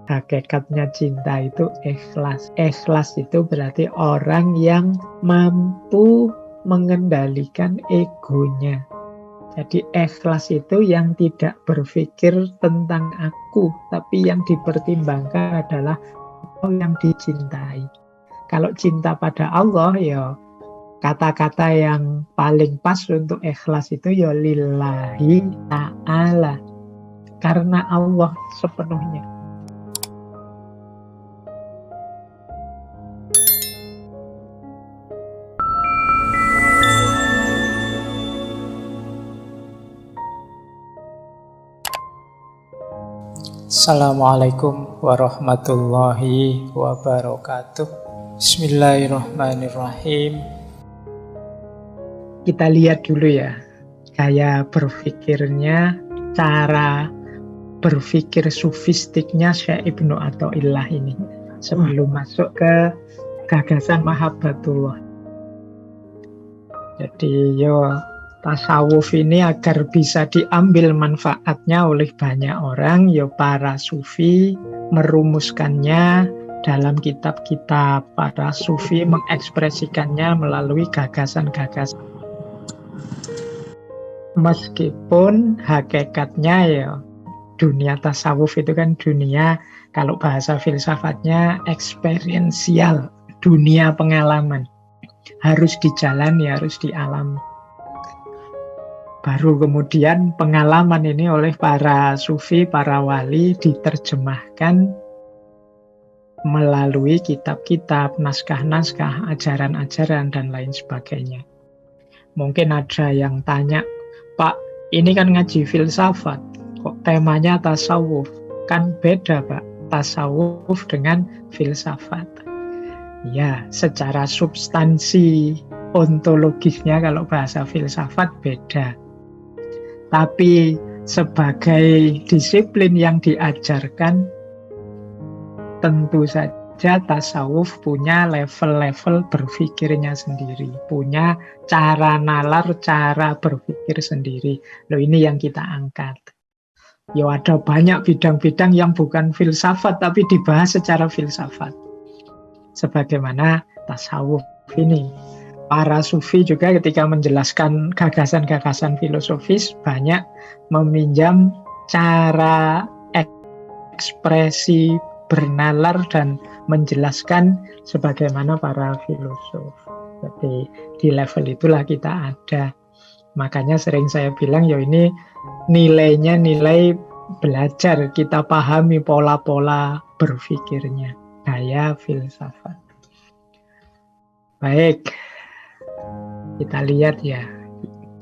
Hakikatnya cinta itu ikhlas. Ikhlas itu berarti orang yang mampu mengendalikan egonya. Jadi ikhlas itu yang tidak berpikir tentang aku, tapi yang dipertimbangkan adalah orang yang dicintai. Kalau cinta pada Allah, ya kata-kata yang paling pas untuk ikhlas itu ya lillahi ta'ala. Karena Allah sepenuhnya. Assalamualaikum warahmatullahi wabarakatuh. Bismillahirrahmanirrahim. Kita lihat dulu ya, gaya berpikirnya, cara berpikir sufistiknya Syekh Ibnu Athaillah ini. Sebelum masuk ke gagasan Mahabbatullah. Jadi tasawuf ini agar bisa diambil manfaatnya oleh banyak orang, para sufi merumuskannya dalam kitab-kitab. Para sufi mengekspresikannya melalui gagasan-gagasan. Meskipun hakikatnya dunia tasawuf itu kan dunia, kalau bahasa filsafatnya eksperiensial, dunia pengalaman. Harus dijalani, harus dialami. Baru kemudian pengalaman ini oleh para sufi, para wali diterjemahkan melalui kitab-kitab, naskah-naskah, ajaran-ajaran, dan lain sebagainya. Mungkin ada yang tanya, Pak, ini kan ngaji filsafat, kok temanya tasawuf? Kan beda, Pak, tasawuf dengan filsafat. Ya, secara substansi ontologisnya kalau bahasa filsafat beda. Tapi sebagai disiplin yang diajarkan, tentu saja tasawuf punya level-level berpikirnya sendiri, punya cara nalar, cara berpikir sendiri. Loh, ini yang kita angkat. Ada banyak bidang-bidang yang bukan filsafat tapi dibahas secara filsafat. Sebagaimana tasawuf ini. Para sufi juga ketika menjelaskan gagasan-gagasan filosofis banyak meminjam cara ekspresi bernalar dan menjelaskan sebagaimana para filosof. Jadi di level itulah kita ada. Makanya sering saya bilang ini nilainya nilai belajar, kita pahami pola-pola berpikirnya, gaya filsafat. Baik, kita lihat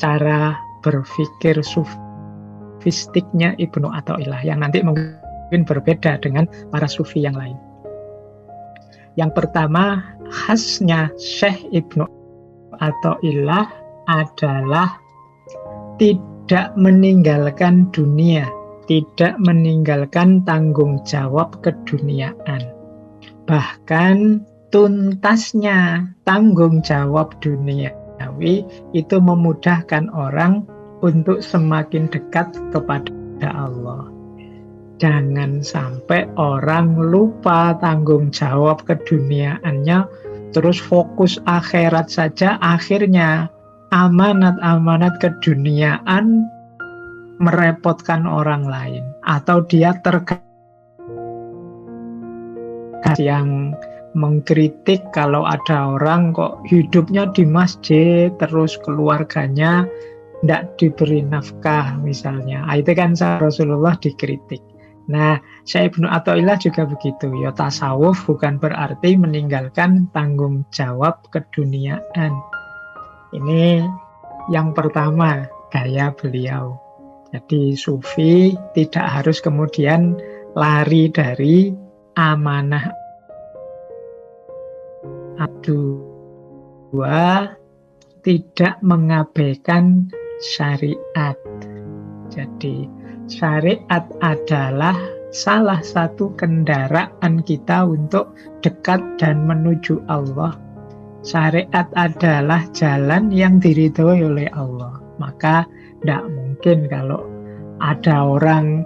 cara berpikir sufistiknya Ibnu Athaillah yang nanti mungkin berbeda dengan para sufi yang lain. Yang pertama, khasnya Syekh Ibnu Athaillah adalah tidak meninggalkan dunia, tidak meninggalkan tanggung jawab keduniaan. Bahkan tuntasnya tanggung jawab duniawi itu memudahkan orang untuk semakin dekat kepada Allah. Jangan sampai orang lupa tanggung jawab keduniaannya, terus fokus akhirat saja, akhirnya amanat-amanat keduniaan merepotkan orang lain, atau dia terkait yang mengkritik kalau ada orang kok hidupnya di masjid terus keluarganya tidak diberi nafkah misalnya. Itu kan Rasulullah dikritik. Nah, Syekh Ibnu Athaillah juga begitu. Tasawuf bukan berarti meninggalkan tanggung jawab keduniaan. Ini yang pertama gaya beliau. Jadi sufi tidak harus kemudian lari dari amanah. Dua, tidak mengabaikan syariat. Jadi syariat adalah salah satu kendaraan kita untuk dekat dan menuju Allah. Syariat adalah jalan yang diridhoi oleh Allah. Maka tidak mungkin kalau ada orang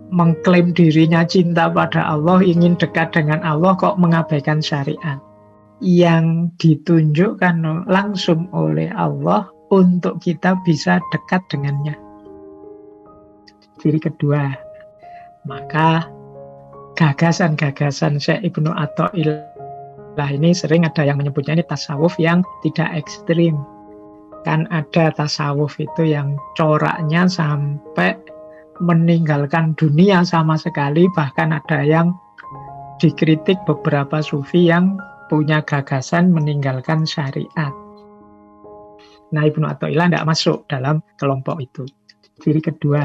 mengklaim dirinya cinta pada Allah, ingin dekat dengan Allah, kok mengabaikan syariat yang ditunjukkan langsung oleh Allah untuk kita bisa dekat dengannya. Ciri kedua, maka gagasan-gagasan Syekh Ibnu Athaillah ini sering ada yang menyebutnya ini tasawuf yang tidak ekstrim. Kan ada tasawuf itu yang coraknya sampai meninggalkan dunia sama sekali, bahkan ada yang dikritik beberapa sufi yang punya gagasan meninggalkan syariat. Nah, Ibnu Athaillah tidak masuk dalam kelompok itu. Ciri kedua.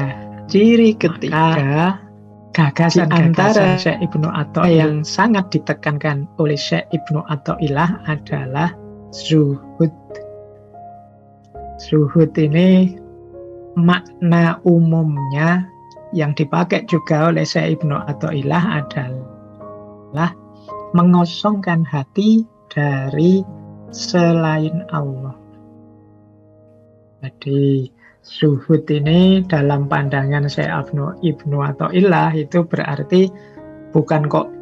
Ciri ketiga, gagasan antara Syekh Ibnu Athaillah yang sangat ditekankan oleh Syekh Ibnu Athaillah adalah zuhud. Zuhud ini makna umumnya yang dipakai juga oleh Syekh Ibnu Athaillah adalah mengosongkan hati dari selain Allah. Jadi zuhud ini dalam pandangan Syekh Ibnu Athaillah itu berarti bukan kok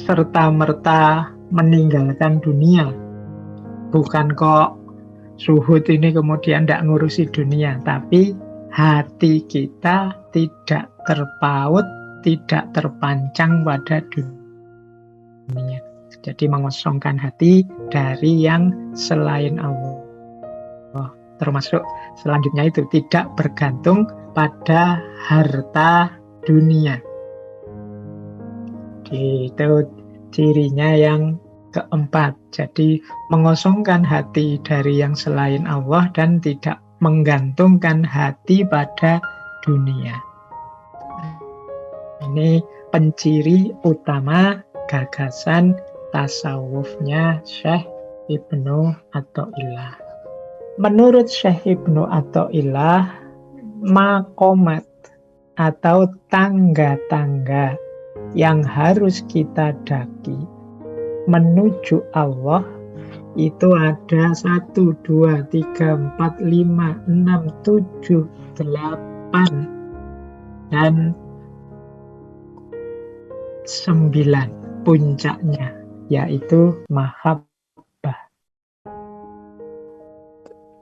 serta-merta meninggalkan dunia. Bukan kok zuhud ini kemudian tidak ngurusi dunia, tapi hati kita tidak terpaut, tidak terpancang pada dunia. Jadi mengosongkan hati dari yang selain Allah. Termasuk selanjutnya itu tidak bergantung pada harta dunia. Itu cirinya yang keempat. Jadi mengosongkan hati dari yang selain Allah dan tidak menggantungkan hati pada dunia. Ini penciri utama gagasan tasawufnya Syekh Ibnu Athaillah. Menurut Syekh Ibnu Athaillah, maqamat atau tangga-tangga yang harus kita daki menuju Allah itu ada 1, 2, 3, 4, 5, 6, 7, 8 dan 9 puncaknya, yaitu mahabbah.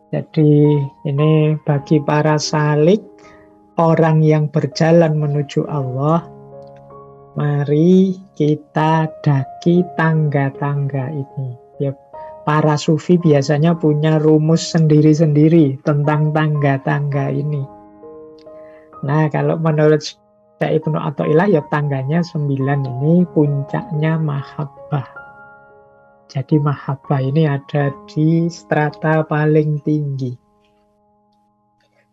Jadi ini bagi para salik, orang yang berjalan menuju Allah, mari kita daki tangga-tangga ini. Ya, para sufi biasanya punya rumus sendiri-sendiri tentang tangga-tangga ini. Nah, kalau menurut Syekh Ibnu Athaillah ya tangganya 9 ini puncaknya mahabbah. Jadi mahabbah ini ada di strata paling tinggi.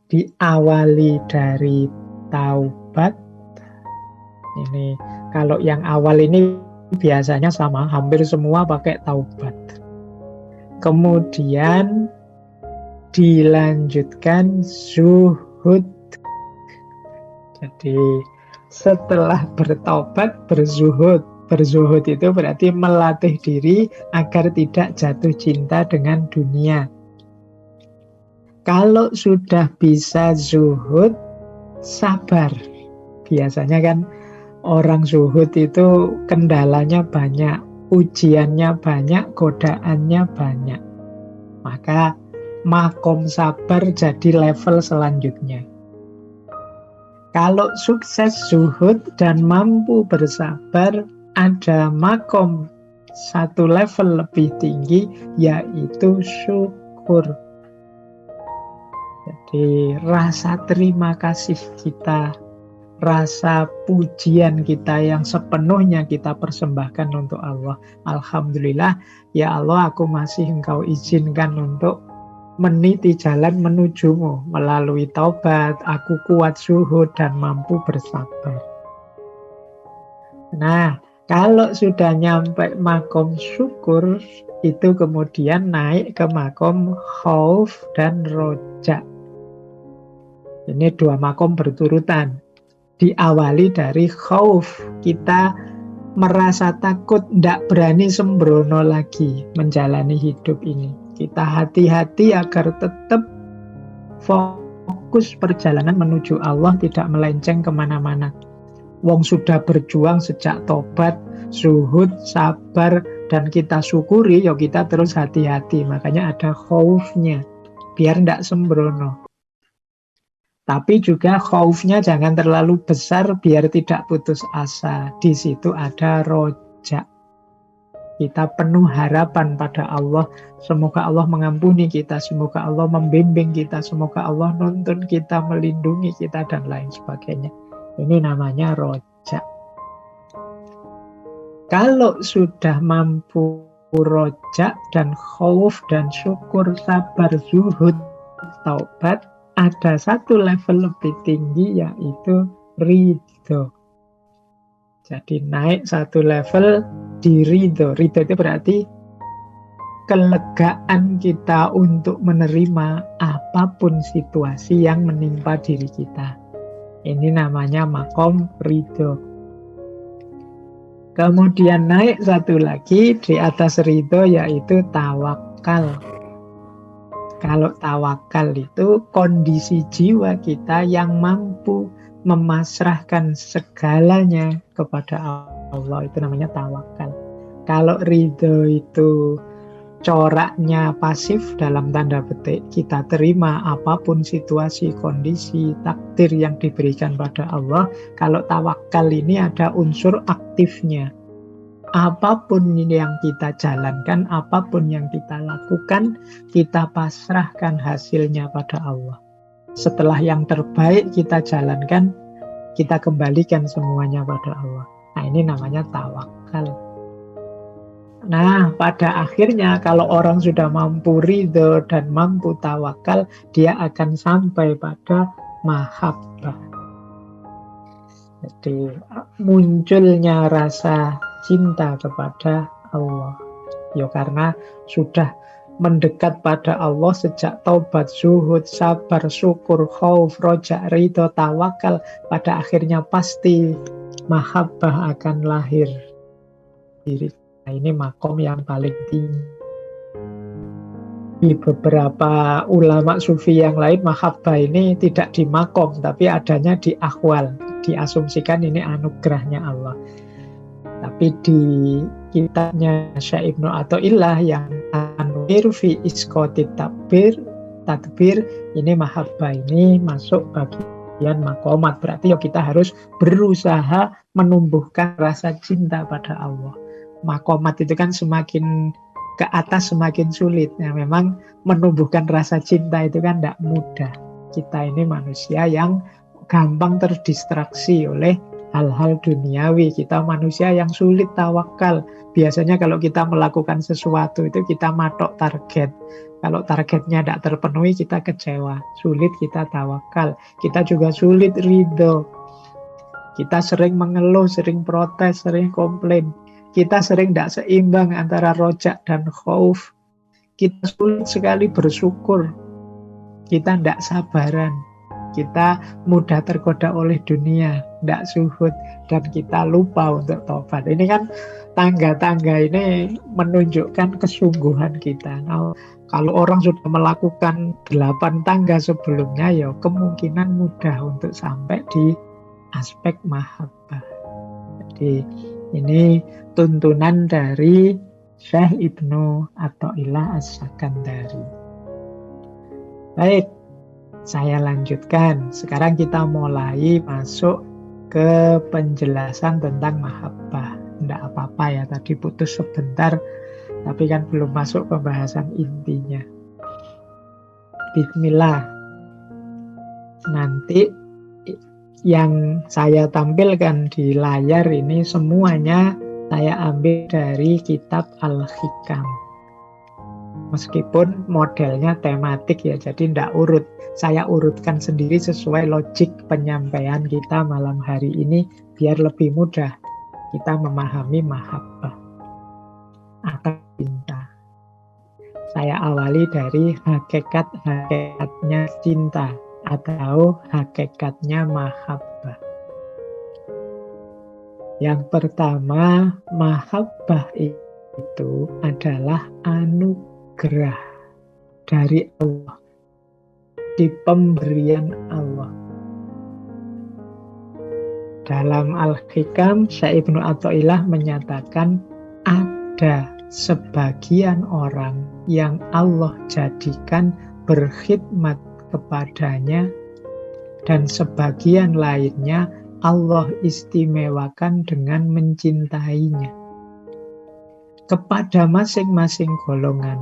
Diawali dari taubat. Ini kalau yang awal ini biasanya sama, hampir semua pakai taubat. Kemudian dilanjutkan zuhud. Jadi setelah bertobat, berzuhud. Berzuhud itu berarti melatih diri agar tidak jatuh cinta dengan dunia. Kalau sudah bisa zuhud, sabar. Biasanya kan orang zuhud itu kendalanya banyak, ujiannya banyak, godaannya banyak. Maka makom sabar jadi level selanjutnya. Kalau sukses zuhud dan mampu bersabar, ada makom satu level lebih tinggi, yaitu syukur. Jadi rasa terima kasih kita, rasa pujian kita yang sepenuhnya kita persembahkan untuk Allah. Alhamdulillah, ya Allah, aku masih Engkau izinkan untuk meniti jalan menujumu. Melalui taubat, aku kuat zuhud dan mampu bersabar. Nah, kalau sudah nyampe makom syukur, itu kemudian naik ke makom khauf dan roja. Ini 2 makom berturutan. Diawali dari khauf, kita merasa takut, tidak berani sembrono lagi menjalani hidup ini. Kita hati-hati agar tetap fokus perjalanan menuju Allah, tidak melenceng kemana-mana. Wong sudah berjuang sejak tobat, zuhud, sabar, dan kita syukuri, ya kita terus hati-hati. Makanya ada khaufnya, biar tidak sembrono. Tapi juga khaufnya jangan terlalu besar, biar tidak putus asa. Di situ ada roja. Kita penuh harapan pada Allah. Semoga Allah mengampuni kita, semoga Allah membimbing kita, semoga Allah nuntun kita, melindungi kita, dan lain sebagainya. Ini namanya roja. Kalau sudah mampu roja dan khauf dan syukur, sabar, zuhud, taubat, ada satu level lebih tinggi, yaitu ridho. Jadi naik satu level di ridho. Ridho itu berarti kelegaan kita untuk menerima apapun situasi yang menimpa diri kita. Ini namanya makom ridho. Kemudian naik satu lagi di atas ridho, yaitu tawakal. Kalau tawakal itu kondisi jiwa kita yang mampu memasrahkan segalanya kepada Allah, itu namanya tawakal. Kalau ridho itu coraknya pasif, dalam tanda petik, kita terima apapun situasi, kondisi, takdir yang diberikan pada Allah. Kalau tawakal ini ada unsur aktifnya. Apapun yang kita jalankan, apapun yang kita lakukan, kita pasrahkan hasilnya pada Allah. Setelah yang terbaik kita jalankan, kita kembalikan semuanya pada Allah. Nah, ini namanya tawakal. Nah, pada akhirnya kalau orang sudah mampu ridho dan mampu tawakal, dia akan sampai pada mahabbah. Jadi munculnya rasa cinta kepada Allah. Ya karena sudah mendekat pada Allah sejak taubat, zuhud, sabar, syukur, khauf, roja, ridho, tawakal. Pada akhirnya pasti mahabbah akan lahir diri. Nah, ini makom yang paling tinggi. Di beberapa ulama sufi yang lain, mahabbah ini tidak di makom, tapi adanya di akhwal. Diasumsikan ini anugerahnya Allah. Tapi di kitabnya Syekh Ibnu Athaillah yang Anwir fi Isqatit Tadbir, ini mahabbah ini masuk bagian makomat. Berarti ya kita harus berusaha menumbuhkan rasa cinta pada Allah. Makomat itu kan semakin ke atas semakin sulit. Ya, memang menumbuhkan rasa cinta itu kan tidak mudah. Kita ini manusia yang gampang terdistraksi oleh hal-hal duniawi. Kita manusia yang sulit tawakal. Biasanya kalau kita melakukan sesuatu itu kita matok target. Kalau targetnya tidak terpenuhi, kita kecewa. Sulit kita tawakal. Kita juga sulit ridho. Kita sering mengeluh, sering protes, sering komplain. Kita sering tidak seimbang antara rojak dan khauf. Kita sulit sekali bersyukur. Kita tidak sabaran. Kita mudah tergoda oleh dunia, tidak zuhud, dan kita lupa untuk taubat. Ini kan tangga-tangga ini menunjukkan kesungguhan kita. Nah, kalau orang sudah melakukan 8 tangga sebelumnya, ya kemungkinan mudah untuk sampai di aspek mahabbah. Jadi ini tuntunan dari Syekh Ibnu Athaillah As-Sakandari. Baik, saya lanjutkan. Sekarang kita mulai masuk ke penjelasan tentang mahabbah. Tidak apa-apa ya, tadi putus sebentar, tapi kan belum masuk pembahasan intinya. Bismillah. Nanti yang saya tampilkan di layar ini semuanya saya ambil dari kitab Al-Hikam. Meskipun modelnya tematik ya, jadi tidak urut. Saya urutkan sendiri sesuai logik penyampaian kita malam hari ini, biar lebih mudah kita memahami mahabbah atau cinta. Saya awali dari hakikat-hakikatnya cinta atau hakikatnya mahabbah. Yang pertama, mahabbah itu adalah anugerah dari Allah, di pemberian Allah. Dalam Al-Hikam, Syekh Ibnu Athaillah menyatakan ada sebagian orang yang Allah jadikan berkhidmat kepadanya dan sebagian lainnya Allah istimewakan dengan mencintainya. Kepada masing-masing golongan,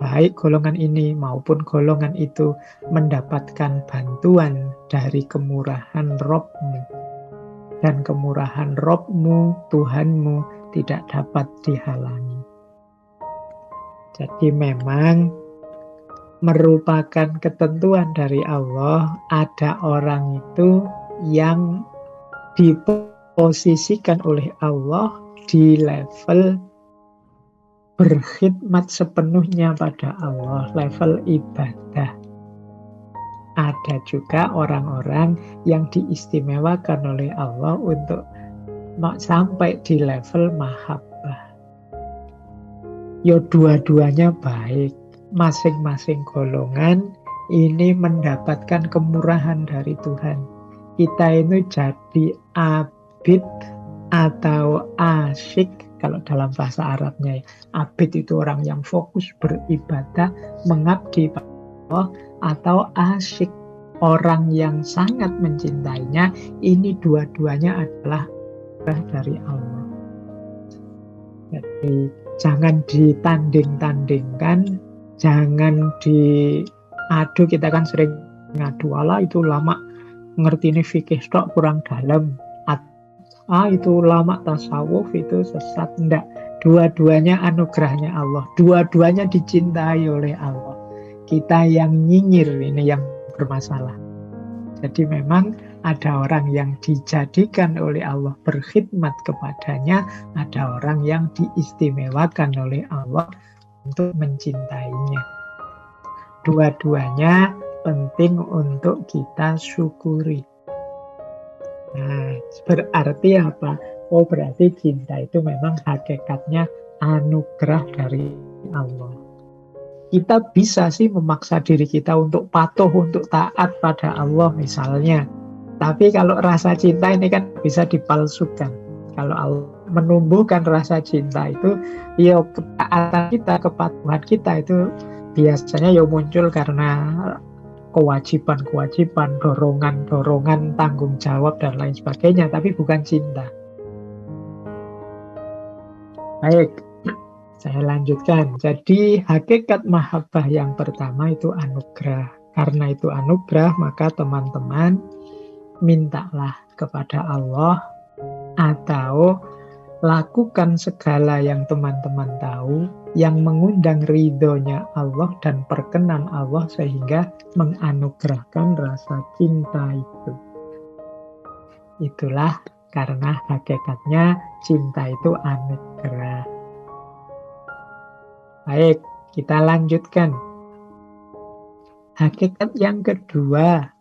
baik golongan ini maupun golongan itu mendapatkan bantuan dari kemurahan Rabb-Mu. Dan kemurahan Rabb-Mu, Tuhanmu, tidak dapat dihalangi. Jadi memang merupakan ketentuan dari Allah, ada orang itu yang diposisikan oleh Allah di level berkhidmat sepenuhnya pada Allah, level ibadah. Ada juga orang-orang yang diistimewakan oleh Allah untuk sampai di level mahabbah. Ya dua-duanya baik. Masing-masing golongan ini mendapatkan kemurahan dari Tuhan. Kita ini jadi abid atau asyik, kalau dalam bahasa Arabnya ya. Abid itu orang yang fokus beribadah, mengabdi pada Allah, atau asyik, orang yang sangat mencintainya. Ini dua-duanya adalah dari Allah. Jadi jangan ditanding-tandingkan, jangan diadu. Kita kan sering ngadu, ala itu lama ngerti ini fikih stok kurang dalam, itu lama tasawuf itu sesat. Enggak, dua-duanya anugerahnya Allah, dua-duanya dicintai oleh Allah. Kita yang nyinyir, ini yang bermasalah. Jadi memang ada orang yang dijadikan oleh Allah berkhidmat kepadanya, ada orang yang diistimewakan oleh Allah untuk mencintainya. Dua-duanya penting untuk kita syukuri. Nah, berarti apa? Oh, berarti cinta itu memang hakikatnya anugerah dari Allah. Kita bisa sih memaksa diri kita untuk patuh, untuk taat pada Allah misalnya. Tapi kalau rasa cinta ini kan bisa dipalsukan. Kalau Allah menumbuhkan rasa cinta itu, ya ketaatan kita, kepatuhan kita itu biasanya ya muncul karena kewajiban-kewajiban, dorongan-dorongan, tanggung jawab, dan lain sebagainya, tapi bukan cinta. Baik, saya lanjutkan. Jadi hakikat mahabbah yang pertama itu anugerah. Karena itu anugerah, maka teman-teman mintalah kepada Allah atau lakukan segala yang teman-teman tahu yang mengundang ridhonya Allah dan perkenan Allah sehingga menganugerahkan rasa cinta itu. Itulah karena hakikatnya cinta itu anugerah. Baik, kita lanjutkan. Hakikat yang kedua,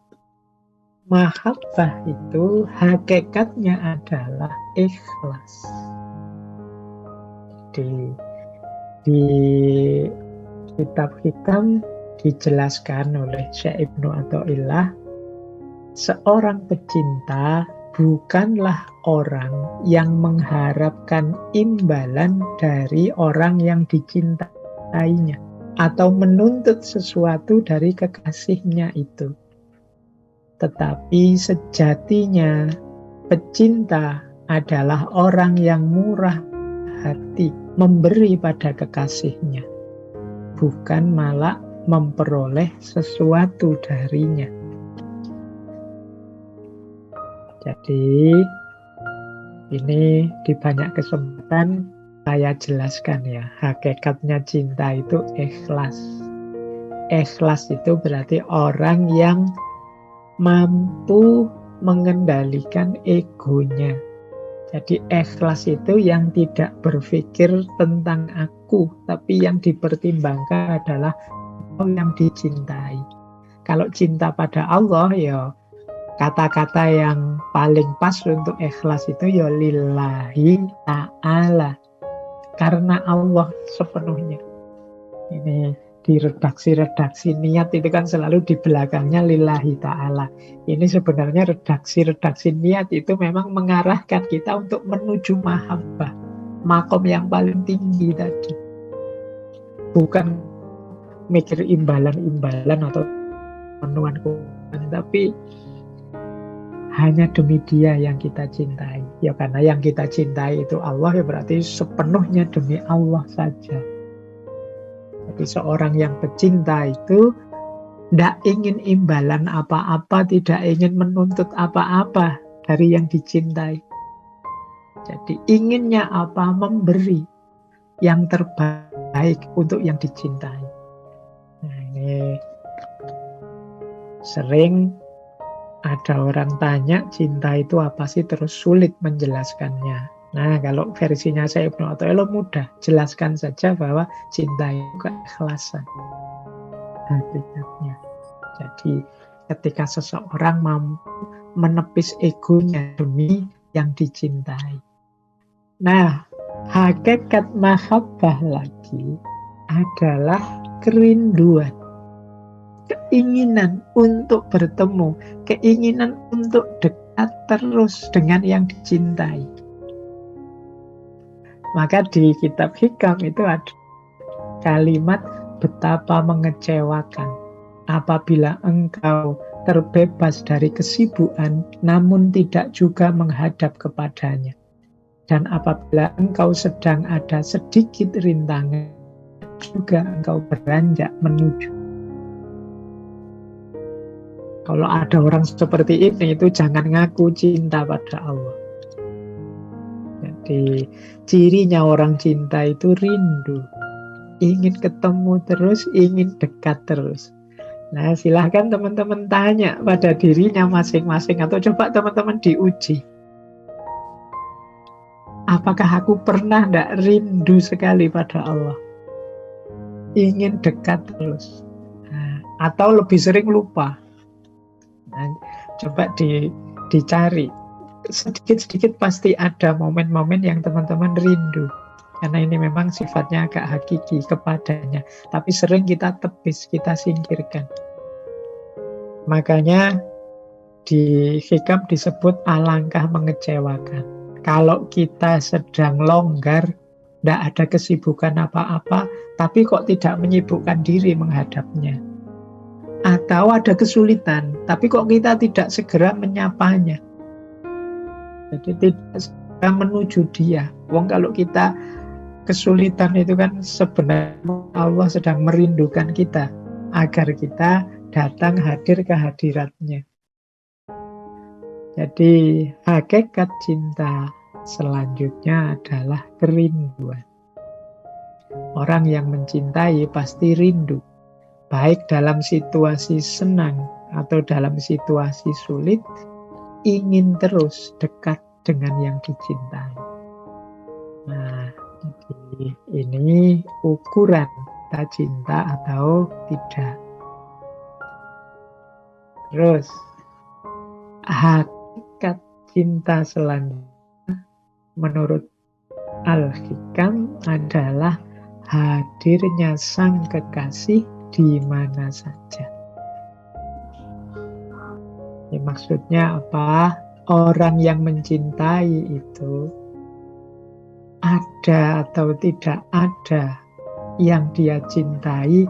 mahabbah itu hakikatnya adalah ikhlas. Di kitab Hikam dijelaskan oleh Syekh Ibnu Athaillah, seorang pecinta bukanlah orang yang mengharapkan imbalan dari orang yang dicintainya atau menuntut sesuatu dari kekasihnya itu. Tetapi sejatinya pecinta adalah orang yang murah hati, memberi pada kekasihnya, bukan malah memperoleh sesuatu darinya. Jadi ini di banyak kesempatan saya jelaskan ya, hakikatnya cinta itu ikhlas. Ikhlas itu berarti orang yang mampu mengendalikan egonya. Jadi ikhlas itu yang tidak berpikir tentang aku, tapi yang dipertimbangkan adalah orang yang dicintai. Kalau cinta pada Allah, ya kata-kata yang paling pas untuk ikhlas itu ya lillahi ta'ala. Karena Allah sepenuhnya. Ini Di redaksi-redaksi niat itu kan selalu di belakangnya lillahi ta'ala. Ini sebenarnya redaksi-redaksi niat itu memang mengarahkan kita untuk menuju mahabbah, makom yang paling tinggi tadi. Bukan mikir imbalan-imbalan atau pemenuhan, tapi hanya demi dia yang kita cintai. Ya karena yang kita cintai itu Allah, ya berarti sepenuhnya demi Allah saja. Jadi seorang yang pecinta itu tidak ingin imbalan apa-apa, tidak ingin menuntut apa-apa dari yang dicintai. Jadi inginnya apa? Memberi yang terbaik untuk yang dicintai. Nah, ini sering ada orang tanya cinta itu apa sih, terus sulit menjelaskannya. Nah, kalau versinya saya Ibnu Athaillah mudah, jelaskan saja bahwa cinta itu keikhlasan hakikatnya. Jadi ketika seseorang mampu menepis egonya demi yang dicintai. Nah, hakikat mahabbah lagi adalah kerinduan, keinginan untuk bertemu, keinginan untuk dekat terus dengan yang dicintai. Maka di kitab Hikam itu ada kalimat betapa mengecewakan apabila engkau terbebas dari kesibukan namun tidak juga menghadap kepadanya. Dan apabila engkau sedang ada sedikit rintangan juga engkau beranjak menuju. Kalau ada orang seperti ini, itu jangan ngaku cinta pada Allah. Jadi cirinya orang cinta itu rindu, ingin ketemu terus, ingin dekat terus. Nah, silahkan teman-teman tanya pada dirinya masing-masing, atau coba teman-teman diuji. Apakah aku pernah tidak rindu sekali pada Allah? Ingin dekat terus. Nah, atau lebih sering lupa. Nah, coba dicari. Sedikit-sedikit pasti ada momen-momen yang teman-teman rindu. Karena ini memang sifatnya agak hakiki kepadanya. Tapi sering kita tepis, kita singkirkan. Makanya di Hikam disebut alangkah mengecewakan. Kalau kita sedang longgar, tidak ada kesibukan apa-apa, tapi kok tidak menyibukkan diri menghadapnya. Atau ada kesulitan, tapi kok kita tidak segera menyapanya. Jadi tidak segera menuju dia. Wong kalau kita kesulitan itu kan sebenarnya Allah sedang merindukan kita agar kita datang hadir ke hadiratnya. Jadi hakikat cinta selanjutnya adalah kerinduan. Orang yang mencintai pasti rindu, baik dalam situasi senang atau dalam situasi sulit, ingin terus dekat dengan yang dicintai. Nah, jadi ini ukuran kita cinta atau tidak. Terus, hakikat cinta selanjutnya menurut Al-Hikam adalah hadirnya sang kekasih di mana saja. Ini maksudnya apa? Orang yang mencintai itu ada atau tidak ada yang dia cintai,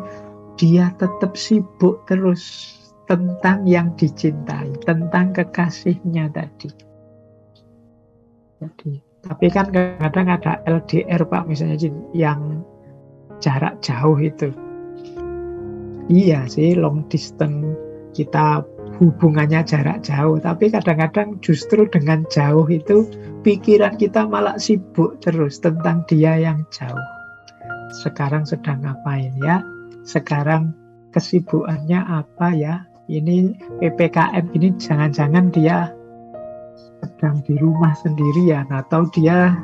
dia tetap sibuk terus tentang yang dicintai, tentang kekasihnya tadi. Jadi, tapi kan kadang ada LDR Pak, misalnya yang jarak jauh itu. Iya sih, long distance kita hubungannya jarak jauh, tapi kadang-kadang justru dengan jauh itu pikiran kita malah sibuk terus tentang dia yang jauh. Sekarang sedang ngapain ya? Sekarang kesibukannya apa ya? Ini PPKM ini jangan-jangan dia sedang di rumah sendirian, atau dia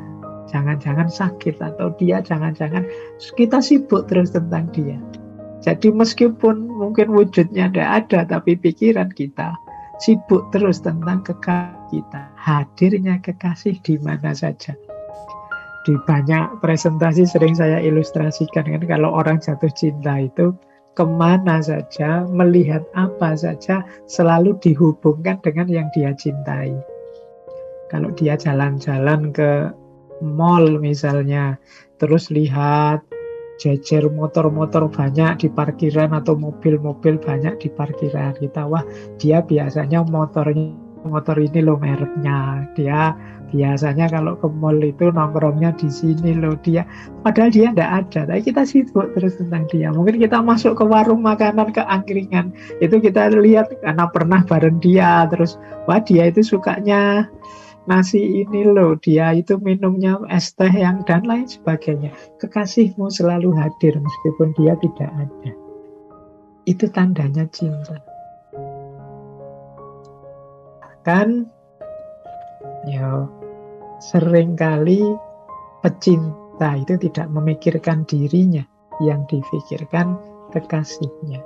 jangan-jangan sakit, atau dia jangan-jangan, kita sibuk terus tentang dia. Jadi meskipun mungkin wujudnya tidak ada, tapi pikiran kita sibuk terus tentang kekasih kita. Hadirnya kekasih di mana saja. Di banyak presentasi sering saya ilustrasikan kan, kalau orang jatuh cinta itu kemana saja, melihat apa saja, selalu dihubungkan dengan yang dia cintai. Kalau dia jalan-jalan ke mall misalnya, terus lihat jejer motor-motor banyak di parkiran atau mobil-mobil banyak di parkiran, kita wah dia biasanya motor ini loh mereknya, dia biasanya kalau ke mall itu nongkrongnya di sini loh dia, padahal dia tidak ada, tapi kita sibuk terus tentang dia. Mungkin kita masuk ke warung makanan, ke angkringan, itu kita lihat karena pernah bareng dia, terus wah dia itu sukanya nasi ini loh, dia itu minumnya es teh yang dan lain sebagainya. Kekasihmu selalu hadir meskipun dia tidak ada. Itu tandanya cinta. Kan ya seringkali pecinta itu tidak memikirkan dirinya, yang difikirkan kekasihnya.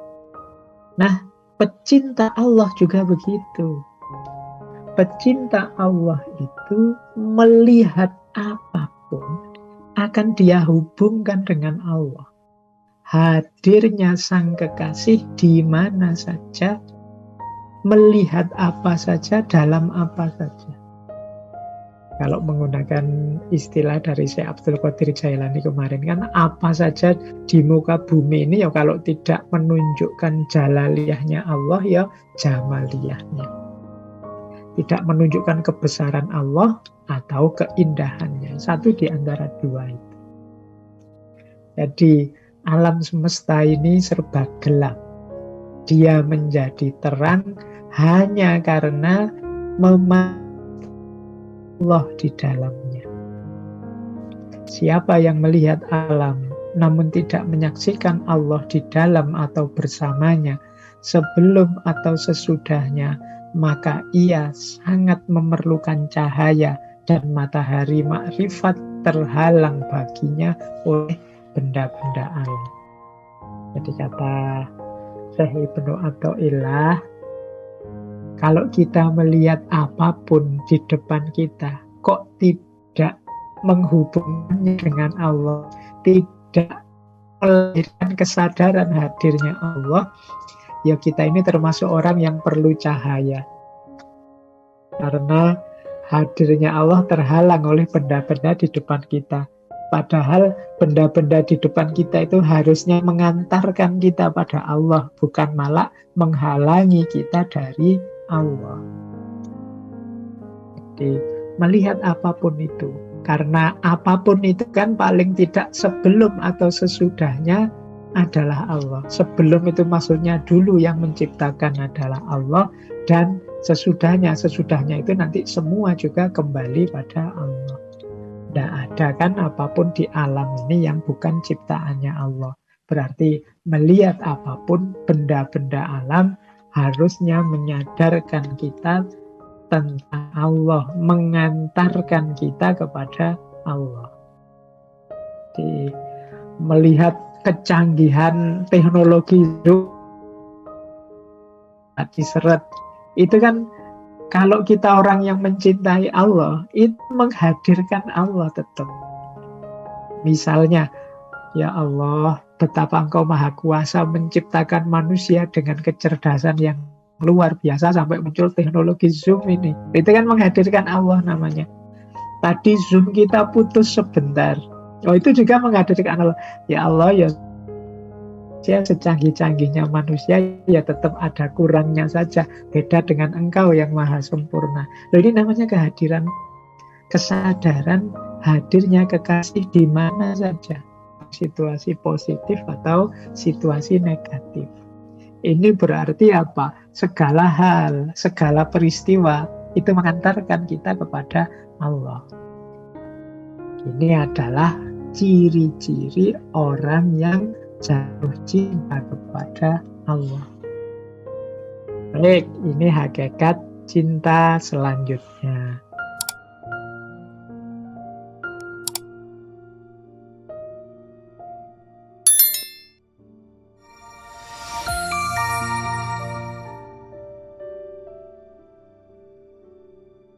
Nah, pecinta Allah juga begitu. Pecinta Allah itu melihat apapun akan dia hubungkan dengan Allah. Hadirnya sang kekasih di mana saja, melihat apa saja, dalam apa saja. Kalau menggunakan istilah dari Syekh Abdul Qadir Jailani kemarin kan, apa saja di muka bumi ini ya kalau tidak menunjukkan jalaliyahnya Allah ya jamaliyahnya. Tidak menunjukkan kebesaran Allah atau keindahannya. Satu di antara dua itu. Jadi alam semesta ini serba gelap. Dia menjadi terang hanya karena Allah di dalamnya. Siapa yang melihat alam namun tidak menyaksikan Allah di dalam atau bersamanya, sebelum atau sesudahnya, maka ia sangat memerlukan cahaya, dan matahari makrifat terhalang baginya oleh benda-benda alam. Jadi kata Syekh Ibnu Athaillah, kalau kita melihat apapun di depan kita, kok tidak menghubungkannya dengan Allah, tidak melahirkan kesadaran hadirnya Allah, ya kita ini termasuk orang yang perlu cahaya. Karena hadirnya Allah terhalang oleh benda-benda di depan kita. Padahal benda-benda di depan kita itu harusnya mengantarkan kita pada Allah, bukan malah menghalangi kita dari Allah. Jadi melihat apapun itu, karena apapun itu kan paling tidak sebelum atau sesudahnya adalah Allah. Sebelum itu maksudnya dulu yang menciptakan adalah Allah, dan sesudahnya itu nanti semua juga kembali pada Allah. Tidak ada kan apapun di alam ini yang bukan ciptaannya Allah. Berarti melihat apapun benda-benda alam harusnya menyadarkan kita tentang Allah, mengantarkan kita kepada Allah. Jadi melihat kecanggihan teknologi diseret itu kan, kalau kita orang yang mencintai Allah, itu menghadirkan Allah tetap. Misalnya, ya Allah, betapa Engkau Maha Kuasa menciptakan manusia dengan kecerdasan yang luar biasa sampai muncul teknologi Zoom ini. Itu kan menghadirkan Allah namanya. Tadi Zoom kita putus sebentar. Oh, itu juga menghadirkan Allah. Ya Allah, ya secanggih-canggihnya manusia ya tetap ada kurangnya saja, beda dengan Engkau yang maha sempurna. Loh, ini namanya kehadiran, kesadaran hadirnya kekasih di mana saja, situasi positif atau situasi negatif. Ini berarti apa? Segala hal, segala peristiwa itu mengantarkan kita kepada Allah. Ini adalah ciri-ciri orang yang jatuh cinta kepada Allah. Baik, ini hakikat cinta selanjutnya.